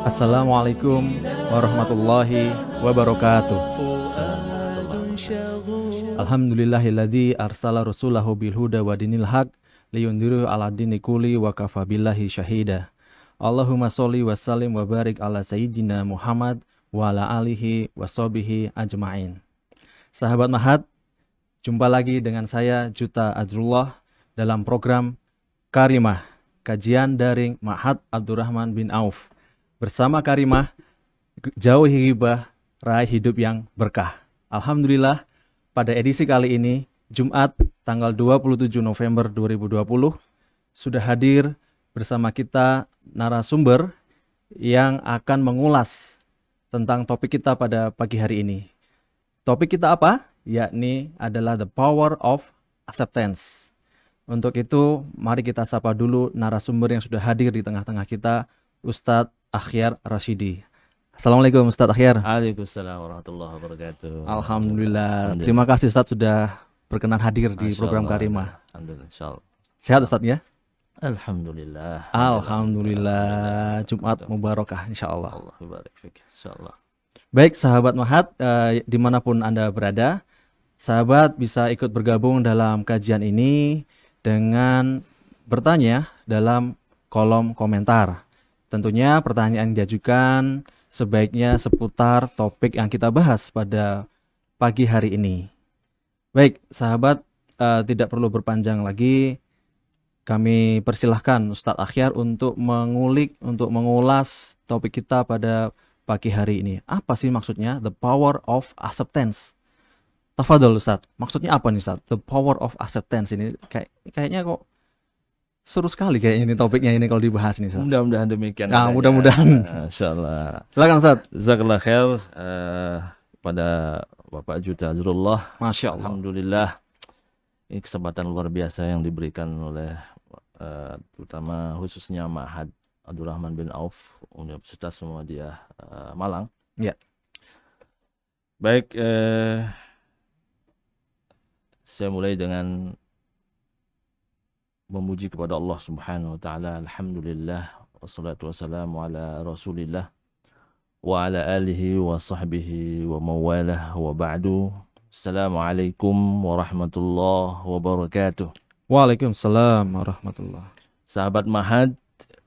Assalamualaikum warahmatullahi wabarakatuh. Alhamdulillahilladzi arsala rasulahu bil huda wa dinil haq liyundhiru ala dini kulli wa kafa billahi syahida. Allahumma sholli wa sallim wa barik ala sayyidina Muhammad wa ala alihi wa sahbihi ajma'in. Sahabat Mahat, jumpa lagi dengan saya Juta Ajrullah dalam program Karimah, kajian daring Ma'had Abdurrahman bin Auf. Bersama Karimah, jauhi ghibah, raih hidup yang berkah. Alhamdulillah, pada edisi kali ini, Jumat tanggal 27 November 2020, sudah hadir bersama kita narasumber yang akan mengulas tentang topik kita pada pagi hari ini. Topik kita apa? Yakni adalah the power of acceptance. Untuk itu, mari kita sapa dulu narasumber yang sudah hadir di tengah-tengah kita, Ustadz Akhyar Rashidi. Assalamualaikum Ustadz Akhyar. Waalaikumsalam warahmatullahi wabarakatuh. Alhamdulillah. Terima kasih Ustadz sudah berkenan hadir di program Karimah. Alhamdulillah, insyaallah. Sehat Ustadz ya? Alhamdulillah. Alhamdulillah. Jumat mubarakah insyaallah. Allah barik fik, insyaallah. Baik sahabat Mahat, dimanapun Anda berada, sahabat bisa ikut bergabung dalam kajian ini dengan bertanya dalam kolom komentar. Tentunya pertanyaan yang diajukan sebaiknya seputar topik yang kita bahas pada pagi hari ini. Baik, sahabat, tidak perlu berpanjang lagi. Kami persilahkan Ustadz Akhyar untuk mengulik, untuk mengulas topik kita pada pagi hari ini. Apa sih maksudnya the power of acceptance? Tafadhol Ustadz, maksudnya apa nih Ustadz? The power of acceptance ini kayaknya kok seru sekali kayaknya ini topiknya ini kalau dibahas nih Ustaz. Mudah-mudahan demikian. Nah, mudah-mudahan. Insyaallah. Silakan Ustaz. Jazakallah khair pada Bapak Juta Azrullah. Masya Allah. Alhamdulillah. Ini kesempatan luar biasa yang diberikan oleh terutama khususnya Ma'had Abdurrahman bin Auf Universitas Muhammadiyah Malang. Ya. Baik, saya mulai dengan memuji kepada Allah Subhanahu wa taala. Alhamdulillah wassalatu wassalamu ala Rasulillah wa ala alihi wa sahbihi wa mawalah wa ba'du. Assalamualaikum warahmatullahi wabarakatuh. Waalaikumsalam warahmatullah. Sahabat Ma'had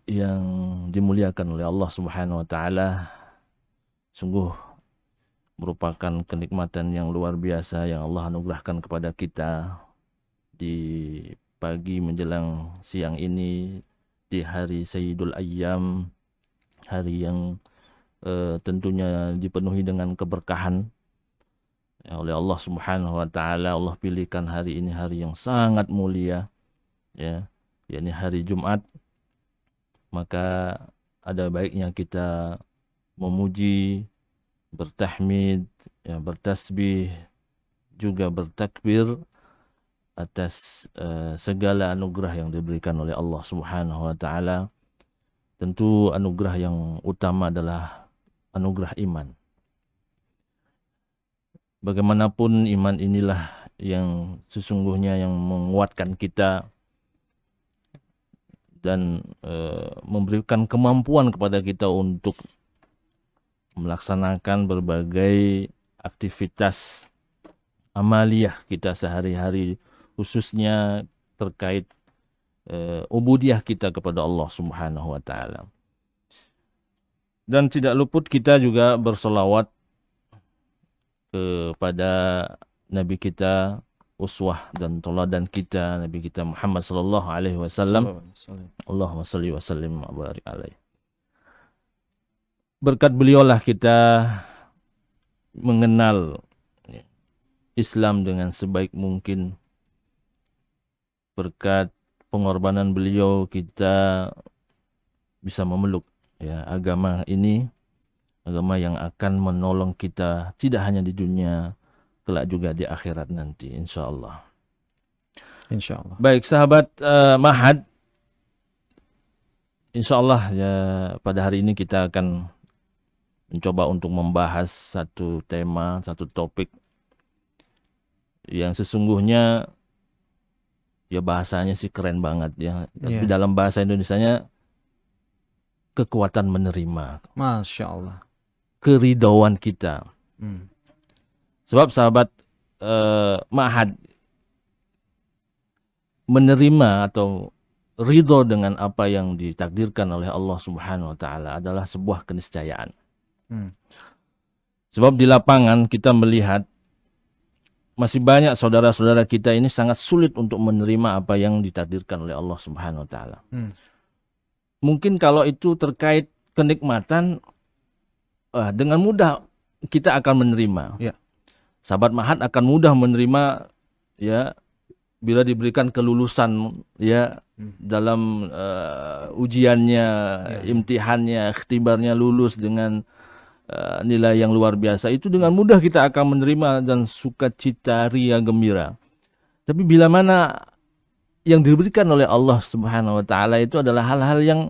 yang dimuliakan oleh Allah Subhanahu wa taala, sungguh merupakan kenikmatan yang luar biasa yang Allah anugerahkan kepada kita di pagi menjelang siang ini, di hari Sayyidul Ayyam, hari yang tentunya dipenuhi dengan keberkahan ya, oleh Allah Subhanahu wa taala. Allah pilihkan hari ini hari yang sangat mulia ya, yakni hari Jumat. Maka ada baiknya kita memuji, bertahmid ya, bertasbih, juga bertakbir atas segala anugerah yang diberikan oleh Allah Subhanahu wa taala. Tentu anugerah yang utama adalah anugerah iman. Bagaimanapun iman inilah yang sesungguhnya yang menguatkan kita dan memberikan kemampuan kepada kita untuk melaksanakan berbagai aktivitas amaliyah kita sehari-hari, khususnya terkait ubudiyah kita kepada Allah Subhanahu wa taala. Dan tidak luput kita juga bersolawat kepada Nabi kita, uswah dan teladan kita, Nabi kita Muhammad sallallahu alaihi wasallam. Allahumma shalli wa sallim wa barik alaihi. Berkat beliaulah kita mengenal Islam dengan sebaik mungkin. Berkat pengorbanan beliau kita bisa memeluk ya agama ini, agama yang akan menolong kita tidak hanya di dunia, kelak juga di akhirat nanti insyaallah. Insyaallah. Baik sahabat Ma'had, insyaallah ya pada hari ini kita akan mencoba untuk membahas satu tema, satu topik yang sesungguhnya ya bahasanya sih keren banget ya. Tapi dalam bahasa Indonesianya kekuatan menerima, Masya Allah. keridauan kita. Sebab sahabat Ma'had menerima atau ridho dengan apa yang ditakdirkan oleh Allah Subhanahu wa taala adalah sebuah keniscayaan. Sebab di lapangan kita melihat masih banyak saudara-saudara kita ini sangat sulit untuk menerima apa yang ditakdirkan oleh Allah Subhanahu wa taala. Mungkin kalau itu terkait kenikmatan, dengan mudah kita akan menerima. Ya. Sahabat Ma'had akan mudah menerima, ya, bila diberikan kelulusan, ya, dalam ujiannya, imtihannya, ikhtibarnya, lulus dengan nilai yang luar biasa, itu dengan mudah kita akan menerima dan sukacita, ria, gembira. Tapi bila mana yang diberikan oleh Allah Subhanahu wa taala itu adalah hal-hal yang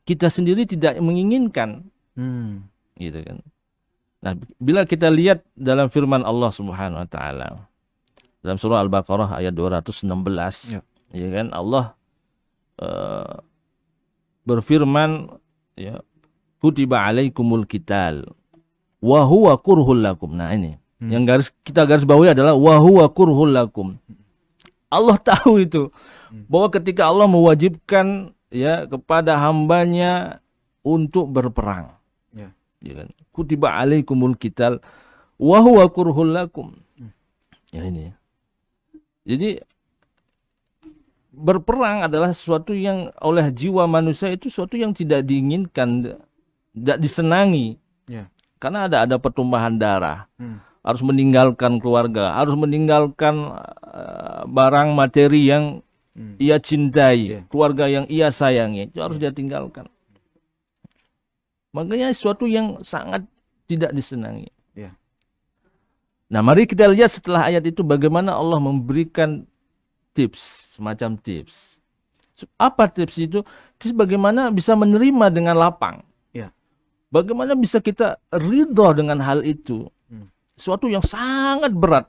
kita sendiri tidak menginginkan, gitu kan. Nah, bila kita lihat dalam firman Allah Subhanahu wa taala dalam surah Al-Baqarah ayat 216, ya kan, Allah berfirman, ya, kutiba alaikumul qital wa huwa kurhul lakum. Nah, ini yang kita garis bawahi adalah wa huwa kurhul lakum. Allah tahu itu bahwa ketika Allah mewajibkan, ya, kepada hambanya untuk berperang, ya kan, kutiba alaikumul qital wa huwa kurhul lakum. Ya, ini. Jadi berperang adalah sesuatu yang oleh jiwa manusia itu sesuatu yang tidak diinginkan, tidak disenangi. Karena ada pertumpahan darah. Harus meninggalkan keluarga, harus meninggalkan barang materi yang ia cintai, keluarga yang ia sayangi, itu harus dia tinggalkan. Makanya sesuatu yang sangat tidak disenangi. Nah, mari kita lihat setelah ayat itu bagaimana Allah memberikan tips, semacam tips. Apa tips itu? Tips bagaimana bisa menerima dengan lapang. Bagaimana bisa kita ridho dengan hal itu. Sesuatu yang sangat berat.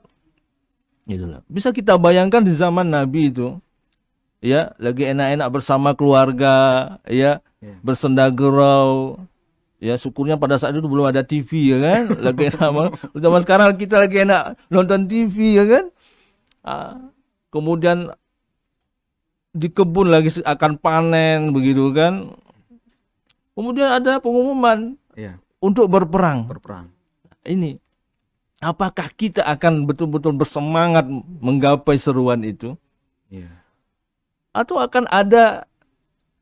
Itulah. Bisa kita bayangkan di zaman Nabi itu, ya, lagi enak-enak bersama keluarga, ya, bersenda gurau. Ya, syukurnya pada saat itu belum ada TV, ya kan? Lagi enak. Zaman sekarang kita lagi enak nonton TV, ya kan? Kemudian di kebun lagi akan panen, begitu kan? Kemudian ada pengumuman untuk berperang. Ini, apakah kita akan betul-betul bersemangat menggapai seruan itu? Atau akan ada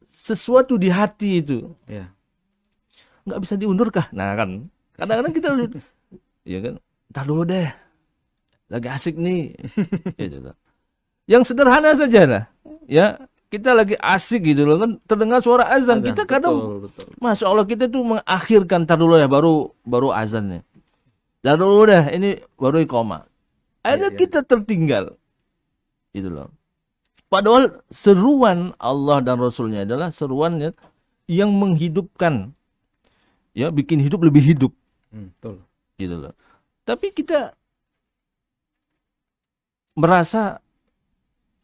sesuatu di hati itu? Nggak bisa diundurkah? Nah, kan kadang-kadang kita ya kan, entar dulu deh, lagi asik nih. Yang sederhana saja lah, ya, kita lagi asik gitu loh kan, terdengar suara azan, kita kadang betul. Masya Allah, kita tuh mengakhirkan, entar dulu ya, baru azan nih, entar dulu deh, ini baru iqamah. Akhirnya kita tertinggal gitu loh. Padahal seruan Allah dan Rasulnya adalah seruan yang menghidupkan, ya, bikin hidup lebih hidup. Betul. Gitu loh. Tapi kita merasa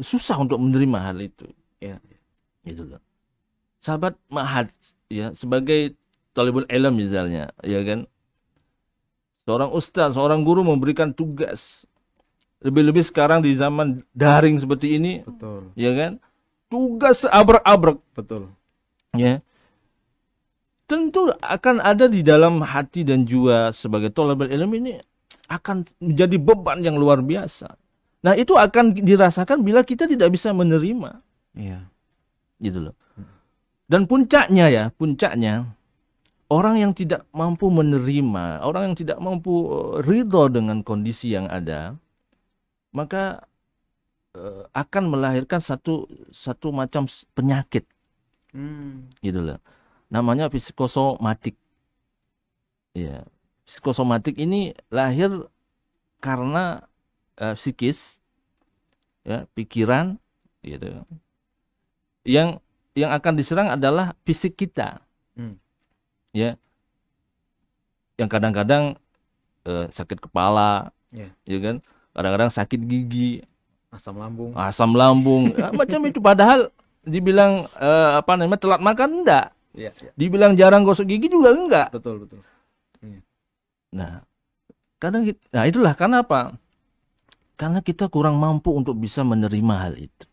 susah untuk menerima hal itu. Gitu loh. Sahabat Ma'had, ya, sebagai talibul ilm misalnya, ya kan, seorang ustaz, seorang guru memberikan tugas. Lebih-lebih sekarang di zaman daring seperti ini. Betul. Ya kan? Tugas seabrek-abrek. Betul. Ya. Tentu akan ada di dalam hati dan jiwa sebagai thalibul ilm ini akan menjadi beban yang luar biasa. Nah, itu akan dirasakan bila kita tidak bisa menerima. Gitu loh. Dan puncaknya orang yang tidak mampu menerima, orang yang tidak mampu ridho dengan kondisi yang ada, maka akan melahirkan satu macam penyakit. Gitu loh. Namanya psikosomatik. Ya, psikosomatik ini lahir karena psikis, ya, pikiran, gitu. Yang akan diserang adalah fisik kita. Ya. Yang kadang-kadang sakit kepala, ya kan? Kadang-kadang sakit gigi, asam lambung, macam itu. Padahal dibilang telat makan, enggak. Iya, iya. Dibilang jarang gosok gigi juga enggak. Betul, betul. Nah, nah itulah karena apa? Karena kita kurang mampu untuk bisa menerima hal itu.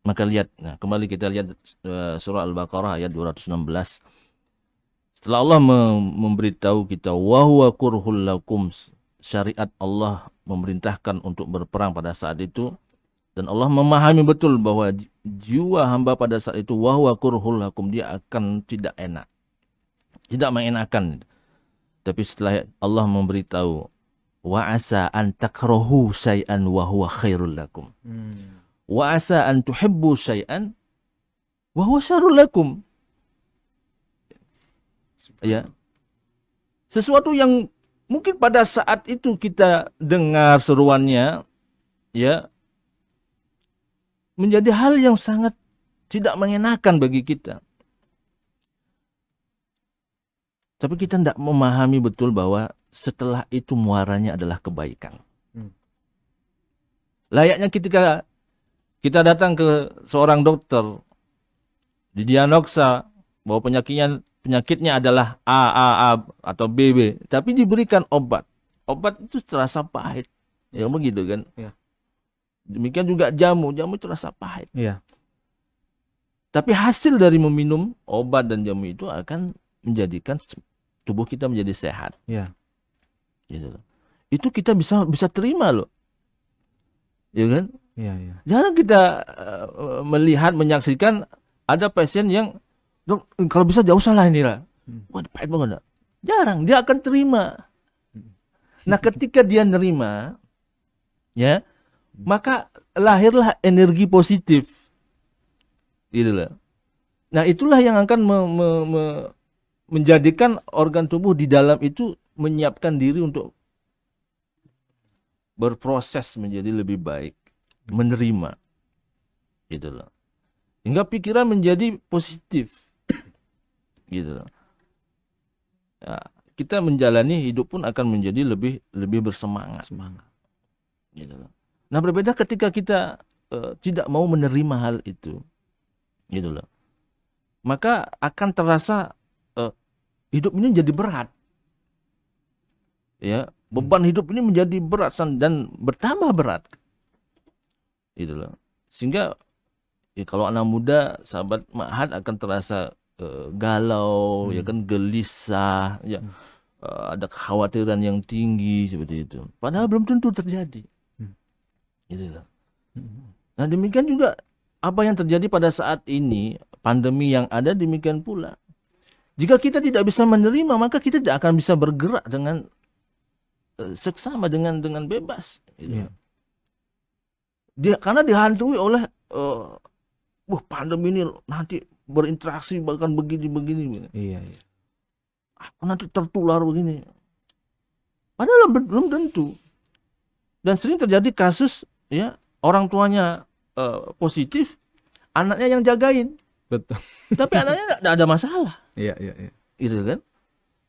Maka lihat, nah kembali kita lihat surah Al-Baqarah ayat 216. Setelah Allah memberitahu kita wa huwa kurhul lakum, syariat Allah memerintahkan untuk berperang pada saat itu, dan Allah memahami betul bahwa jiwa hamba pada saat itu wa huwa kurhul lakum, dia akan tidak enak, tidak mengenakan. Tapi setelah Allah memberitahu wa asa an takrahu syai'an wa huwa khairul lakum. Wa asa an tuhibbu syai'an wa huwa syarrul lakum. Ya. Sesuatu yang mungkin pada saat itu kita dengar seruannya, ya, menjadi hal yang sangat tidak mengenakan bagi kita. Tapi kita tidak memahami betul bahwa setelah itu muaranya adalah kebaikan. Layaknya ketika kita datang ke seorang dokter, didiagnosa bahwa penyakitnya adalah A atau B, tapi diberikan obat. Obat itu terasa pahit. Ya begitu kan? Ya. Demikian juga jamu terasa pahit. Ya. Tapi hasil dari meminum obat dan jamu itu akan menjadikan tubuh kita menjadi sehat. Ya. Gitu. Itu kita bisa terima loh. Ya kan? Iya, iya. Jarang kita melihat, menyaksikan ada pasien yang, dok, kalau bisa jauh salah ini lah. Wah, pahit banget. Jarang, dia akan terima. Nah, ketika dia nerima, ya, maka lahirlah energi positif. Gitu loh. Nah, itulah yang akan menjadikan organ tubuh di dalam itu menyiapkan diri untuk berproses menjadi lebih baik, menerima, gitu loh. Hingga pikiran menjadi positif, gitu loh. Ya, kita menjalani hidup pun akan menjadi lebih bersemangat, gitu loh. Nah, berbeda ketika kita tidak mau menerima hal itu, gitu loh. Maka akan terasa hidup ini jadi berat. Ya, beban hidup ini menjadi berat dan bertambah berat. Gitu loh. Sehingga ya, kalau anak muda, sahabat Ma'had akan terasa galau, ya kan, gelisah, ya, ada kekhawatiran yang tinggi seperti itu. Padahal belum tentu terjadi. Gitu loh. Nah, demikian juga apa yang terjadi pada saat ini, pandemi yang ada demikian pula. Jika kita tidak bisa menerima, maka kita tidak akan bisa bergerak dengan seksama, dengan bebas. Gitu. Ya. Karena dihantui oleh pandemi ini nanti berinteraksi bahkan begini. Iya. Aku nanti tertular begini. Padahal belum tentu. Dan sering terjadi kasus, ya, orang tuanya positif, anaknya yang jagain. Betul. Tapi anaknya tidak ada masalah. Iya. Gitu kan?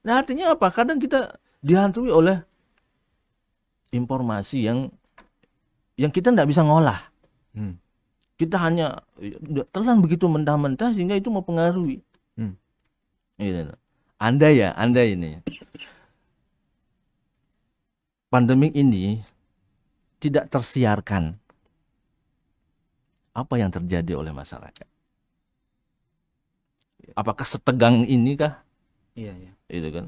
Nah, artinya apa? Kadang kita dihantui oleh informasi yang kita tidak bisa ngolah. Kita hanya telan begitu mentah-mentah sehingga itu mempengaruhi. Gitu. Anda ini pandemi ini tidak tersiarkan, apa yang terjadi oleh masyarakat? Apakah setegang ini kah? Iya. Itu kan?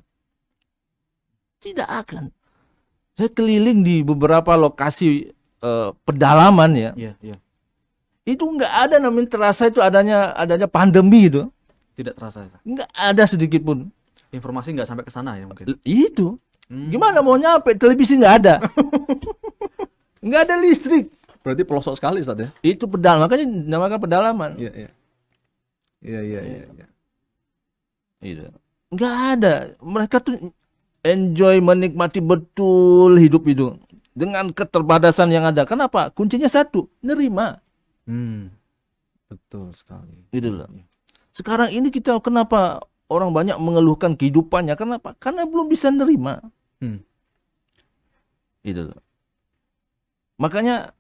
Tidak akan. Saya keliling di beberapa lokasi pedalaman, ya. Iya. Itu nggak ada namanya terasa itu adanya pandemi itu. Tidak terasa. Nggak ada sedikit pun. Informasi nggak sampai ke sana ya mungkin. Itu. Gimana mau nyampe? Televisi nggak ada. Nggak ada listrik. Berarti pelosok sekali, Ustaz, ya? Itu pedalaman, makanya dinamakan pedalaman. Iya. Itu. Nggak ada. Mereka tuh enjoy, menikmati betul hidup itu dengan keterbatasan yang ada. Kenapa? Kuncinya satu, nerima. Betul sekali. Gitu loh. Sekarang ini kita kenapa orang banyak mengeluhkan kehidupannya? Kenapa? Karena belum bisa nerima. Gitu loh. Makanya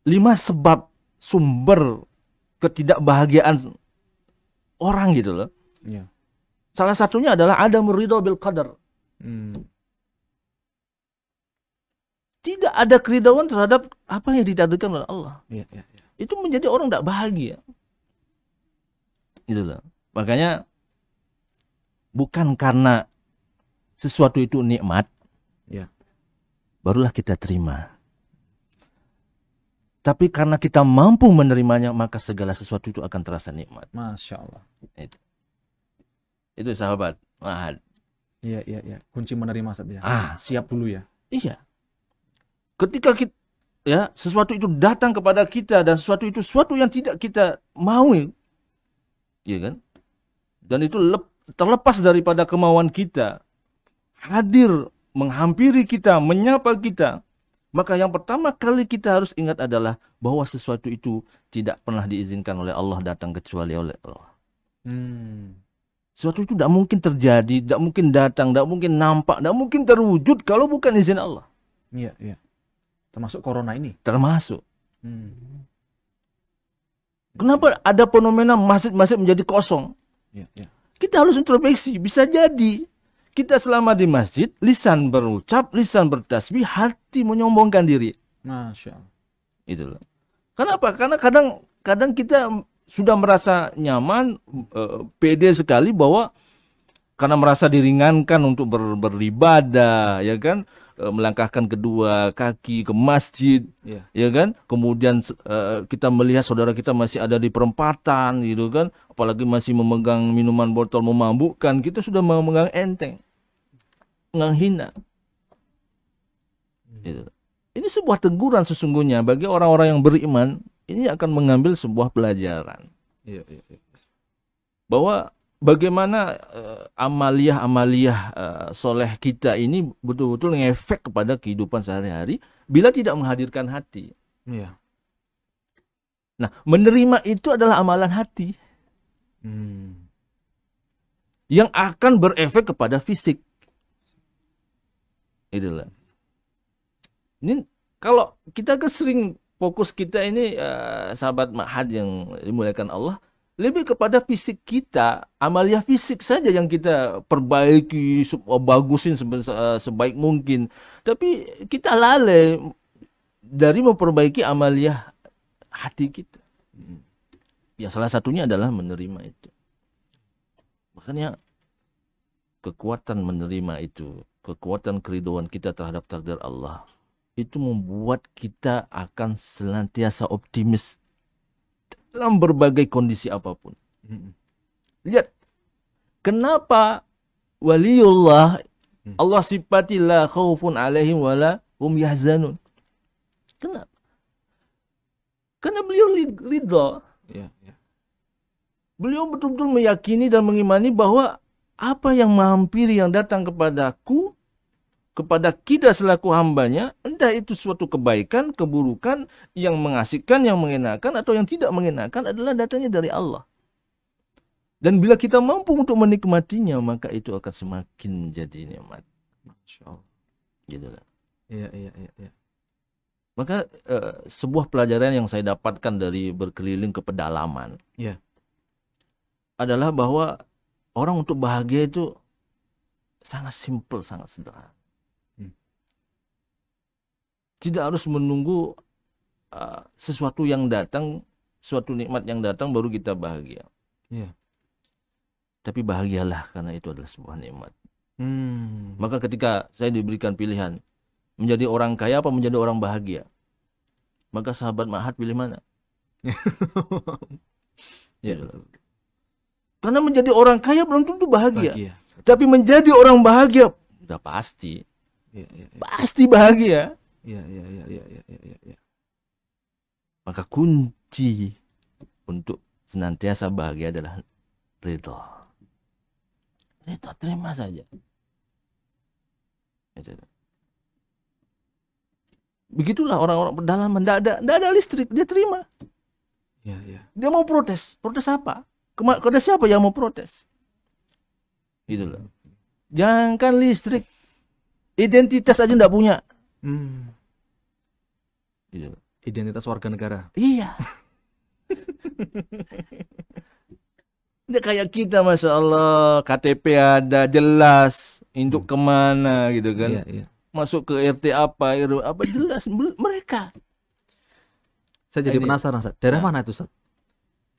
5 sebab sumber ketidakbahagiaan orang gitu loh. Ya. Salah satunya adalah ada ridho bil qadar. Tidak ada keridhaan terhadap apa yang ditakdirkan oleh Allah. Ya, ya, ya. Itu menjadi orang tidak bahagia. Gitu loh. Makanya bukan karena sesuatu itu nikmat, Ya. barulah kita terima. Tapi karena kita mampu menerimanya, maka segala sesuatu itu akan terasa nikmat. Masya Allah. Itu sahabat Ma'had. Iya, iya, iya. Kunci menerima saja. Siap dulu ya. Iya. Ketika kita, ya, sesuatu itu datang kepada kita dan sesuatu itu sesuatu yang tidak kita mau, ya kan? Dan itu terlepas daripada kemauan kita, hadir, menghampiri kita, menyapa kita. Maka yang pertama kali kita harus ingat adalah bahwa sesuatu itu tidak pernah diizinkan oleh Allah datang kecuali oleh Allah. Sesuatu itu tidak mungkin terjadi, tidak mungkin datang, tidak mungkin nampak, tidak mungkin terwujud kalau bukan izin Allah. Iya, iya. Termasuk corona ini. Termasuk. Kenapa ada fenomena masjid-masjid menjadi kosong? Ya, ya. Kita harus introspeksi. Bisa jadi kita selama di masjid, lisan berucap, lisan bertasbih, hati menyombongkan diri. Masya Allah. Itu loh. Kenapa? Karena kadang kita sudah merasa nyaman, pede sekali bahwa karena merasa diringankan untuk beribadah, ya kan? Melangkahkan kedua kaki ke masjid, ya kan? Kemudian kita melihat saudara kita masih ada di perempatan, gitu kan? Apalagi masih memegang minuman botol memabukkan, kita sudah memegang enteng, menghina. Gitu. Ini sebuah teguran sesungguhnya bagi orang-orang yang beriman. Ini akan mengambil sebuah pelajaran, bahwa bagaimana amaliyah soleh kita ini betul-betul ngefek kepada kehidupan sehari-hari bila tidak menghadirkan hati. Iya. Nah, menerima itu adalah amalan hati yang akan berefek kepada fisik. Itulah. Ini kalau kita kan sering fokus kita ini sahabat Ma'had yang dimuliakan Allah, lebih kepada fisik kita, amaliyah fisik saja yang kita perbaiki, bagusin sebaik mungkin. Tapi kita lalai dari memperbaiki amaliyah hati kita. Ya salah satunya adalah menerima itu. Makanya kekuatan menerima itu, kekuatan keridhaan kita terhadap takdir Allah, itu membuat kita akan senantiasa optimis dalam berbagai kondisi apapun. Lihat, kenapa waliullah Allah sifati la khaufun alaihim wala hum yahzanun. Kenapa? Karena beliau ridha. Beliau betul-betul meyakini dan mengimani bahwa apa yang menghampiri yang datang kepadaku, kepada kita selaku hambanya, entah itu suatu kebaikan, keburukan, yang mengasihkan, yang mengenakan, atau yang tidak mengenakan adalah datangnya dari Allah. Dan bila kita mampu untuk menikmatinya, maka itu akan semakin menjadi nikmat. Masya Allah. Gitu lah. Iya. Maka sebuah pelajaran yang saya dapatkan dari berkeliling ke pedalaman adalah bahwa orang untuk bahagia itu sangat simpel, sangat sederhana. Tidak harus menunggu sesuatu yang datang, suatu nikmat yang datang baru kita bahagia. Tapi bahagialah karena itu adalah sebuah nikmat. Maka ketika saya diberikan pilihan menjadi orang kaya apa menjadi orang bahagia, maka sahabat Ma'had pilih mana? Karena menjadi orang kaya belum tentu bahagia. Tapi menjadi orang bahagia udah pasti. Pasti bahagia. Iya. Maka kunci untuk senantiasa bahagia adalah ridha. Ridha, terima saja. Begitulah orang-orang pedalaman, tidak ada listrik, dia terima. Dia mau protes. Protes apa? Kepada siapa yang mau protes? Gitu loh. Jangan listrik, identitas aja tidak punya. Identitas warga negara. Iya. Ini kayak kita, Masya Allah, KTP ada jelas, induk kemana gitu kan. Iya, iya. Masuk ke RT apa, RW apa jelas mereka. Saya jadi Ini. penasaran, Ustaz. Daerah Nah. mana itu, Ustaz?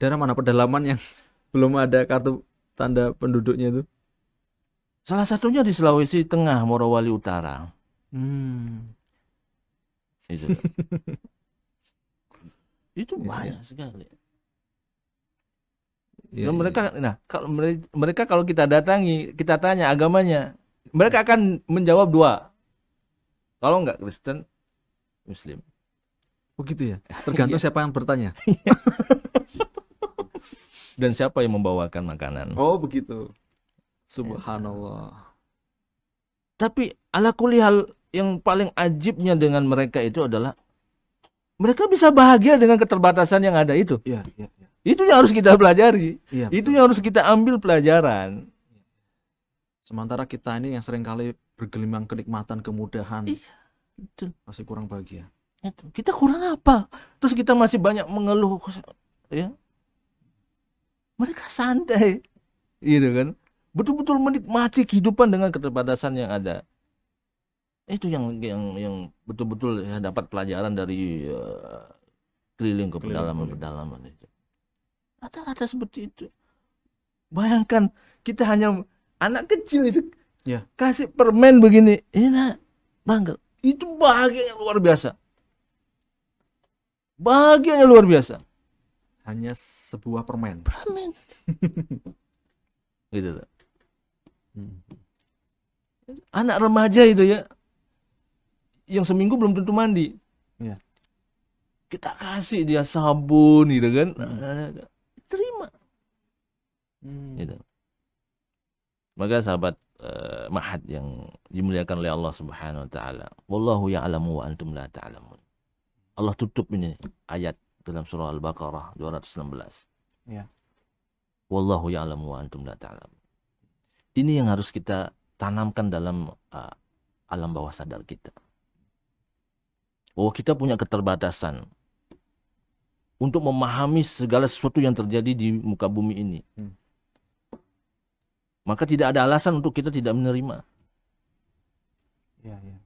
Daerah mana pedalaman yang belum ada kartu tanda penduduknya itu? Salah satunya di Sulawesi Tengah, Morowali Utara. Itu. Itu banyak sekali. Iya, Dan iya. mereka, nah kalau mereka kalau kita datangi, kita tanya agamanya, mereka akan menjawab dua. Kalau enggak Kristen, Muslim. Oh gitu ya. Tergantung Iya. siapa yang bertanya. Dan siapa yang membawakan makanan. Oh begitu. Subhanallah. Tapi ala kulli hal yang paling ajibnya dengan mereka itu adalah mereka bisa bahagia dengan keterbatasan yang ada itu. Iya, iya, iya. Itu yang harus kita pelajari. Iya, Itu betul. yang harus kita ambil pelajaran. Sementara kita ini yang seringkali bergelimang kenikmatan, kemudahan, Iya, betul. masih kurang bahagia. Itu. Kita kurang apa? Terus kita masih banyak mengeluh, ya. Mereka santai, gitu kan? Betul-betul menikmati kehidupan dengan keterbatasan yang ada. Itu yang betul-betul ya, dapat pelajaran dari keliling ke pedalaman itu. Rata-rata seperti itu. Bayangkan kita hanya anak kecil itu, Ya. kasih permen begini, enak, bangga. Itu bahagianya luar biasa. Bahagianya luar biasa. Hanya sebuah permen. Permen. Gitu loh. Anak remaja itu ya, yang seminggu belum tentu mandi. Ya. Kita kasih dia sabun gitu kan. Terima. Gitu. Maka sahabat Mahad yang dimuliakan oleh Allah Subhanahu wa taala. Wallahu ya'lamu wa antum la ta'lamun. Allah tutup ini ayat dalam surah Al-Baqarah 216. Ya. Wallahu ya'lamu wa antum la ta'lamun. Ini yang harus kita tanamkan dalam alam bawah sadar kita. Bahwa kita punya keterbatasan untuk memahami segala sesuatu yang terjadi di muka bumi ini. Maka tidak ada alasan untuk kita tidak menerima. Ya, ya.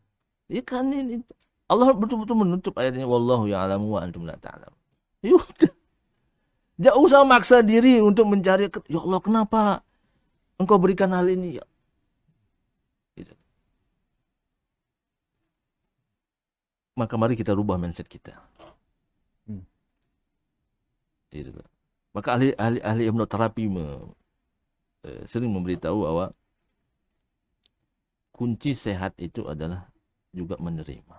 Ya kan ini Allah betul-betul menutup ayatnya wallahu ya'lamu wa antum la ta'lamun. Yaudah. Jangan usah maksa diri untuk mencari ya Allah kenapa engkau berikan hal ini ya. Gitu. Maka mari kita rubah mindset kita. Gitu. Maka ahli hipnoterapi sering memberitahu bahwa kunci sehat itu adalah juga menerima.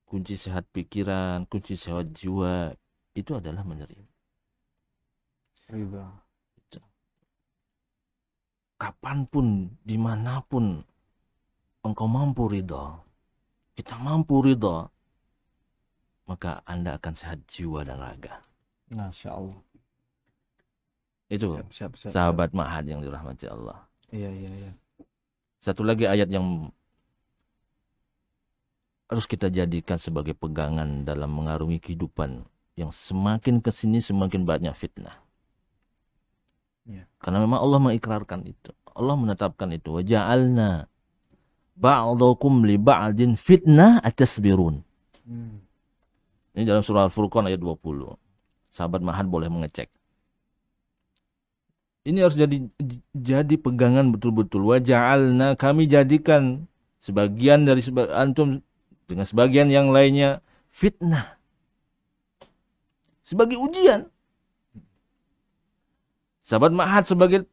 Kunci sehat pikiran, kunci sehat jiwa itu adalah menerima. Ridha. Kapanpun, dimanapun engkau mampu ridha, kita mampu ridha, maka Anda akan sehat jiwa dan raga. Masya Allah. Itu Siap. sahabat Mahad yang dirahmati Allah. Iya, iya, iya. Satu lagi ayat yang harus kita jadikan sebagai pegangan dalam mengarungi kehidupan yang semakin kesini semakin banyak fitnah. Ya. Karena memang Allah mengikrarkan itu. Allah menetapkan itu. Wa ja'alna ba'dakum li ba'din fitnah atasbirun. Ini dalam surah Al-Furqan ayat 20. Sahabat Mahad boleh mengecek. Ini harus jadi pegangan betul-betul. Wa ja'alna, kami jadikan sebagian dari antum dengan sebagian yang lainnya fitnah. Sebagai ujian. Sahabat Mahad sebagai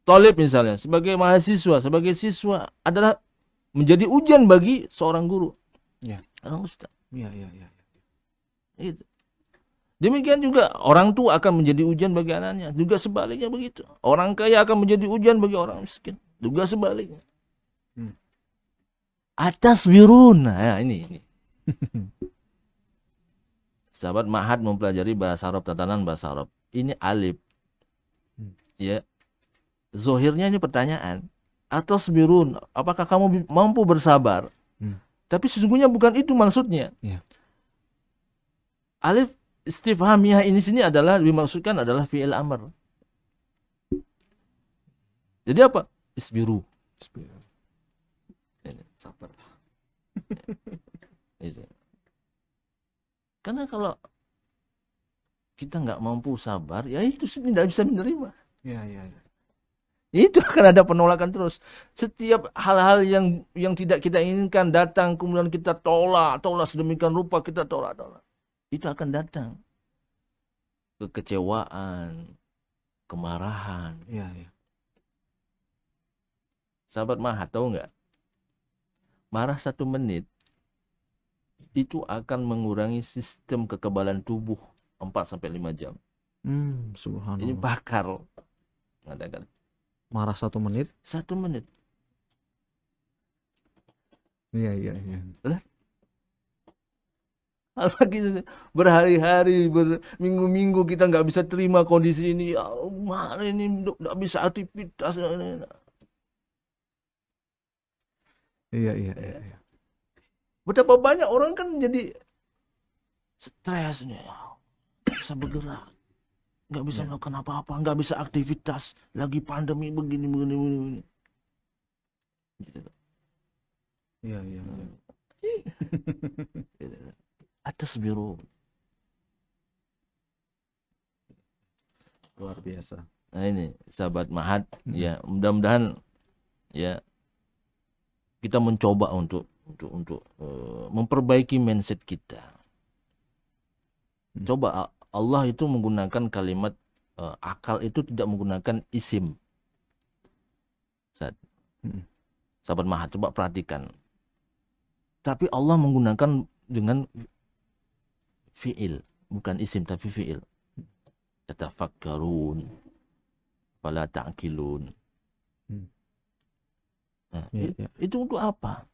thalib misalnya, sebagai mahasiswa, sebagai siswa adalah menjadi ujian bagi seorang guru. Ya. Orang ustaz. Iya. Itu. Demikian juga orang tua akan menjadi ujian bagi anaknya. Juga sebaliknya begitu. Orang kaya akan menjadi ujian bagi orang miskin. Juga sebaliknya. Atas wirun. Nah, ini. Sahabat Mahad mempelajari bahasa Arab, tatanan bahasa Arab. Ini alif. Ya. Zohirnya ini pertanyaan. Atas wirun. Apakah kamu mampu bersabar? Tapi sesungguhnya bukan itu maksudnya. Ya. Alif istifhamiyah ini sini adalah dimaksudkan adalah fi'il amr. Jadi apa? Isbiru. Sabar. Itu. Karena kalau kita nggak mampu sabar, ya itu tidak bisa menerima. Ya, ya, ya. Itu akan ada penolakan terus. Setiap hal-hal yang tidak kita inginkan datang, kemudian kita tolak sedemikian rupa, kita tolak. Itu akan datang. Kekecewaan, kemarahan. Ya, ya. Sahabat Mahat, tahu nggak? Marah 1 menit itu akan mengurangi sistem kekebalan tubuh 4-5 jam. Subhanallah. Ini bakar. Mengatakan. Marah 1 menit? 1 menit. Iya, iya, iya. Apalagi berhari-hari, berminggu-minggu kita nggak bisa terima kondisi ini. Ya Allah, ini nggak bisa aktivitas. Iya, iya, iya. Betapa banyak orang kan jadi stresnya, nggak bisa bergerak, nggak bisa melakukan apa-apa, nggak bisa aktivitas, lagi pandemi begini. Iya, iya. Atas biru. Luar biasa. Nah ini sahabat Mahat, ya mudah-mudahan ya kita mencoba untuk memperbaiki mindset kita. Coba Allah itu menggunakan kalimat akal itu tidak menggunakan isim. Sahabat Mahat, coba perhatikan. Tapi Allah menggunakan dengan fi'il, bukan isim tapi fi'il. Tatafakkarun, fala ta'qilun. Nah, itu untuk apa?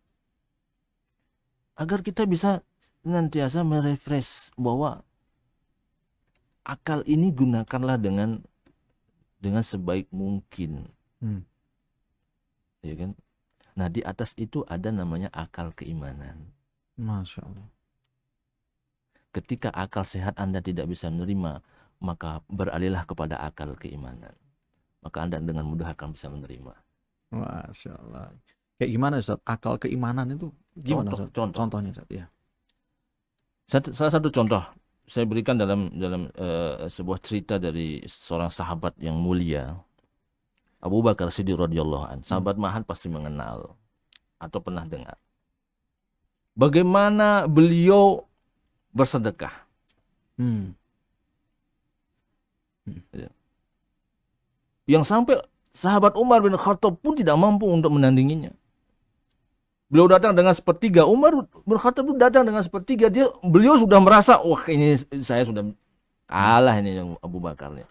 Agar kita bisa senantiasa merefresh bahwa akal ini gunakanlah dengan sebaik mungkin. Ya kan? Nah, di atas itu ada namanya akal keimanan. Masya Allah. Ketika akal sehat Anda tidak bisa menerima, maka beralihlah kepada akal keimanan. Maka Anda dengan mudah akan bisa menerima. Masya Allah. Kayak gimana Ustaz? Akal keimanan itu gimana Ustaz? Contohnya Ustaz, ya. Salah satu contoh saya berikan dalam sebuah cerita dari seorang sahabat yang mulia, Abu Bakar Siddiq radhiyallahu anhu. Sahabat Mahat pasti mengenal atau pernah dengar bagaimana beliau bersedekah. Yang sampai sahabat Umar bin Khattab pun tidak mampu untuk menandinginya. Beliau datang dengan sepertiga, Umar bin Khattab pun datang dengan sepertiga. Beliau sudah merasa, wah ini saya sudah kalah ini yang Abu Bakarnya.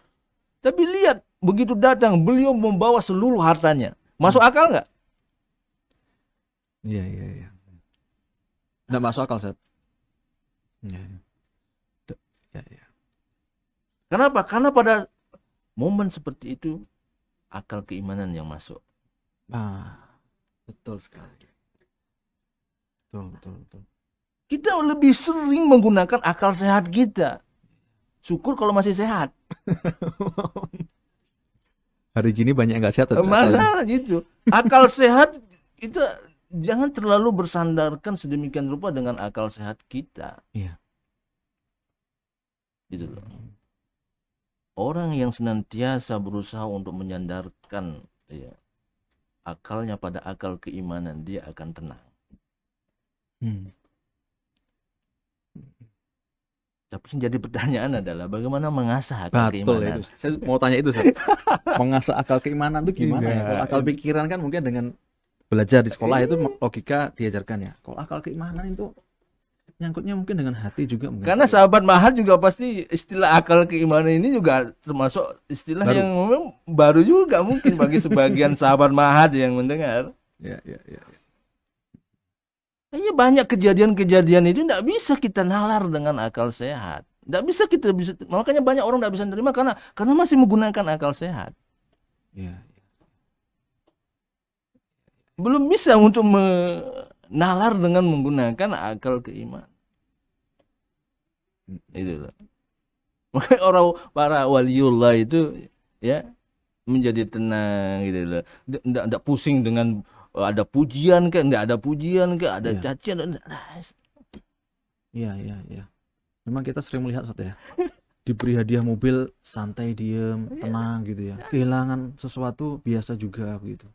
Tapi lihat, begitu datang, beliau membawa seluruh hartanya. Masuk akal nggak? Iya, iya, iya. Nggak masuk akal, Ustaz. Iya, iya. Kenapa? Karena pada momen seperti itu, akal keimanan yang masuk. Betul sekali. Betul. Kita lebih sering menggunakan akal sehat kita. Syukur kalau masih sehat. Hari gini banyak yang nggak sehat. Masalah gitu. Akal sehat kita jangan terlalu bersandarkan sedemikian rupa dengan akal sehat kita. Iya. Gitu loh. Orang yang senantiasa berusaha untuk menyandarkan akalnya pada akal keimanan, dia akan tenang. Tapi yang jadi pertanyaan adalah bagaimana mengasah akal keimanan? Itu. Saya mau tanya itu, Ustaz. Mengasah akal keimanan itu gimana ya? Kalau akal pikiran kan mungkin dengan belajar di sekolah itu logika diajarkan ya. Kalau akal keimanan itu nyangkutnya mungkin dengan hati juga. Karena sahabat Mahat juga pasti istilah akal keimanan ini juga termasuk istilah yang memang baru juga mungkin bagi sebagian sahabat Mahat yang mendengar. Ya. Hanya banyak kejadian-kejadian itu tidak bisa kita nalar dengan akal sehat. Tidak bisa makanya banyak orang tidak bisa menerima karena masih menggunakan akal sehat. Ya. Belum bisa untuk nalar dengan menggunakan akal keimanan. Itu loh. Makanya orang para waliullah itu ya menjadi tenang gitu loh. Nggak pusing dengan ada pujian ke, nggak ada pujian ke, ada Iya. cacian. Iya, iya, iya. Memang kita sering melihat Ustaz ya. Diberi hadiah mobil santai, diem, tenang gitu ya. Kehilangan sesuatu biasa juga begitu.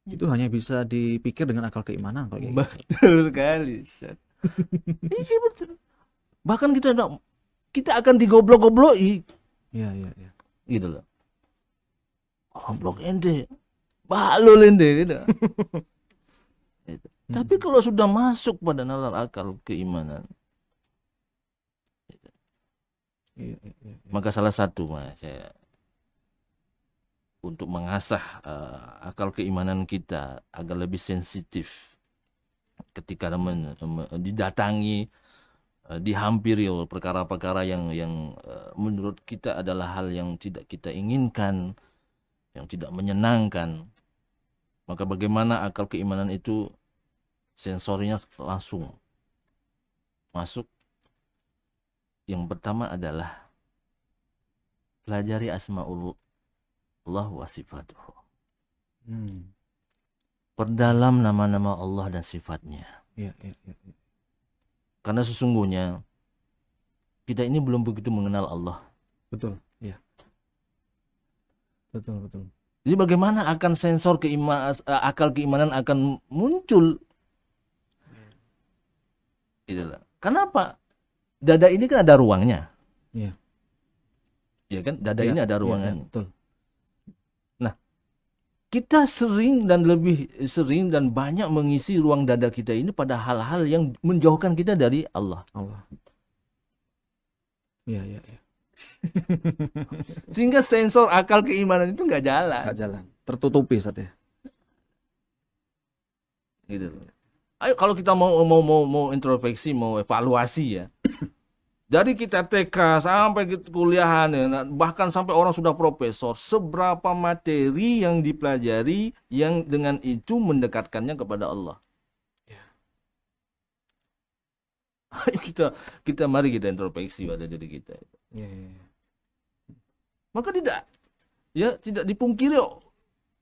Itu hanya bisa dipikir dengan akal keimanan kalau kayak gitu. Betul sekali. Ustaz. Iya betul. Bahkan kita akan digoblok-gobloki Iya, iya, iya. gitu loh. Goblok ente, balul ente gitu. Gitu. Tapi kalau sudah masuk pada nalar akal keimanan, Iya, iya, iya. maka salah satu saya untuk mengasah akal keimanan kita agar lebih sensitif ketika didatangi, dihampiri oleh perkara-perkara yang menurut kita adalah hal yang tidak kita inginkan, yang tidak menyenangkan. Maka bagaimana akal keimanan itu sensornya langsung masuk. Yang pertama adalah pelajari asmaullah wa sifatuhu. Perdalam nama-nama Allah dan sifatnya. Iya, iya, iya. Karena sesungguhnya kita ini belum begitu mengenal Allah. Betul, iya. Betul, betul. Jadi bagaimana akan sensor akal keimanan akan muncul? Itulah. Kenapa? Dada ini kan ada ruangnya. Iya. Ya kan? Dada Iya, ini ada iya, ruangannya. iya, betul. Nah, kita lebih sering dan banyak mengisi ruang dada kita ini pada hal-hal yang menjauhkan kita dari Allah. Allah. Iya, iya, iya. Sehingga sensor akal keimanan itu nggak jalan. Nggak jalan. Tertutupi Ustaz ya. Gitu. Ayo kalau kita mau introspeksi, mau evaluasi ya. Dari kita TK sampai kuliahan ya, bahkan sampai orang sudah profesor, seberapa materi yang dipelajari yang dengan itu mendekatkannya kepada Allah. Ya. Ayo mari kita introspeksi pada diri kita. Iya, iya, iya. Maka tidak dipungkiri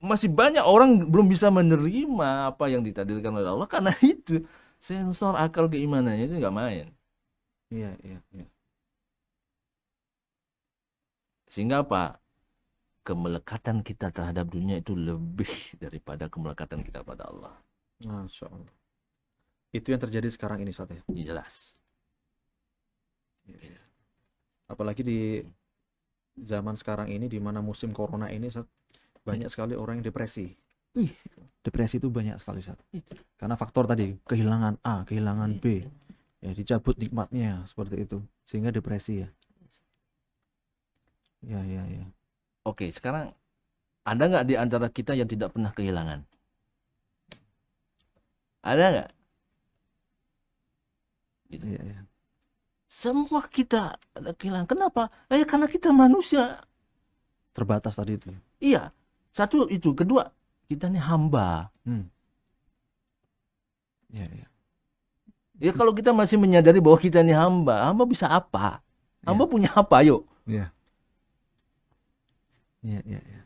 masih banyak orang belum bisa menerima apa yang ditakdirkan oleh Allah karena itu sensor akal keimanannya itu nggak main. Iya, iya, iya. Sehingga apa? Kemelekatan kita terhadap dunia itu lebih daripada kemelekatan kita pada Allah. Masya Allah. Itu yang terjadi sekarang ini Ustaz ya. Jelas. Iya. Apalagi di zaman sekarang ini di mana musim corona ini Ustaz, banyak sekali orang yang depresi. Depresi itu banyak sekali Ustaz. Karena faktor tadi kehilangan A, kehilangan B. Ya, dicabut nikmatnya seperti itu sehingga depresi ya. Ya, ya, ya. Oke, sekarang ada nggak di antara kita yang tidak pernah kehilangan? Ada nggak? Gitu. Iya, iya. Semua kita ada kehilangan. Kenapa? Karena kita manusia. Terbatas tadi itu. Iya. Satu itu, kedua kita ini hamba. Iya, iya. Ya kalau kita masih menyadari bahwa kita ini hamba bisa apa? Hamba punya apa? Ayo. Iya. Iya, iya, iya.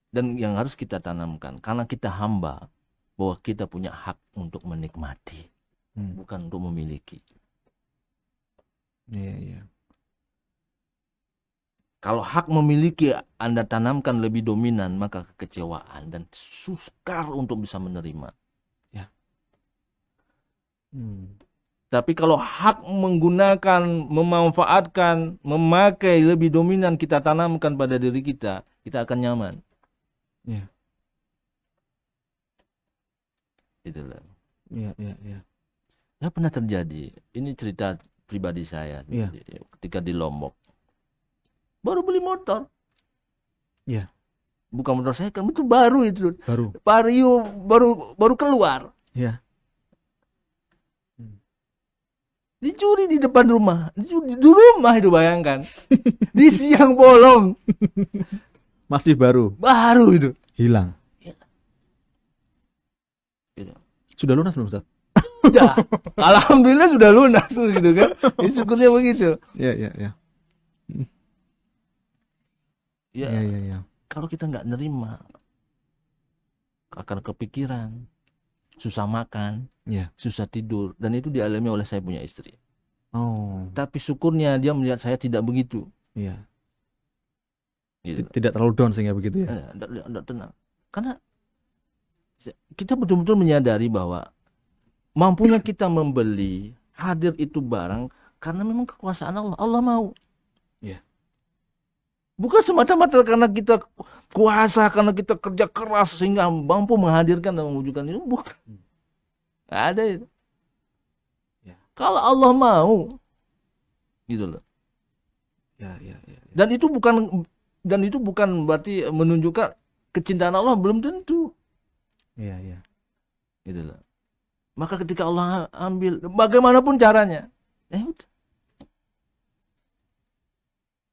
Dan yang harus kita tanamkan, karena kita hamba, bahwa kita punya hak untuk menikmati, bukan untuk memiliki. Iya, iya. Kalau hak memiliki Anda tanamkan lebih dominan, maka kekecewaan dan sukar untuk bisa menerima. Ya. Tapi kalau hak menggunakan, memanfaatkan, memakai lebih dominan kita tanamkan pada diri kita akan nyaman. Iya. Itulah. Iya, iya, iya. Ya pernah terjadi. Ini cerita pribadi saya. Iya. Ketika di Lombok. Baru beli motor. Iya. Bukan motor saya, kan itu baru itu. Baru. Vario baru keluar. Iya. Dicuri di depan rumah. Dicuri di rumah itu, bayangkan. Di siang bolong. Masih baru. Baru itu. Hilang. Gitu. Sudah lunas belum Ustaz? Sudah. Alhamdulillah sudah lunas gitu kan. Ya, syukurnya begitu. Iya, iya, iya. Ya, Iya, iya, iya. kalau kita nggak nerima, akan kepikiran, susah makan, Iya. susah tidur, dan itu dialami oleh saya punya istri. Oh, Tapi syukurnya dia melihat saya tidak begitu, iya. gitu. Tidak terlalu down sehingga begitu ya. Tidak tenang, karena kita betul-betul menyadari bahwa mampunya kita membeli hadir itu barang karena memang kekuasaan Allah. Allah mau. Iya. Bukan semata-mata karena kita kuasa, karena kita kerja keras sehingga mampu menghadirkan dan mewujudkan itu. Bukan. Nggak ada itu. Ya. Kalau Allah mau, gitu loh. Ya, ya, ya. Dan itu bukan berarti menunjukkan kecintaan Allah, belum tentu. Iya, iya. Gitu loh. Maka ketika Allah ambil bagaimanapun caranya, udah.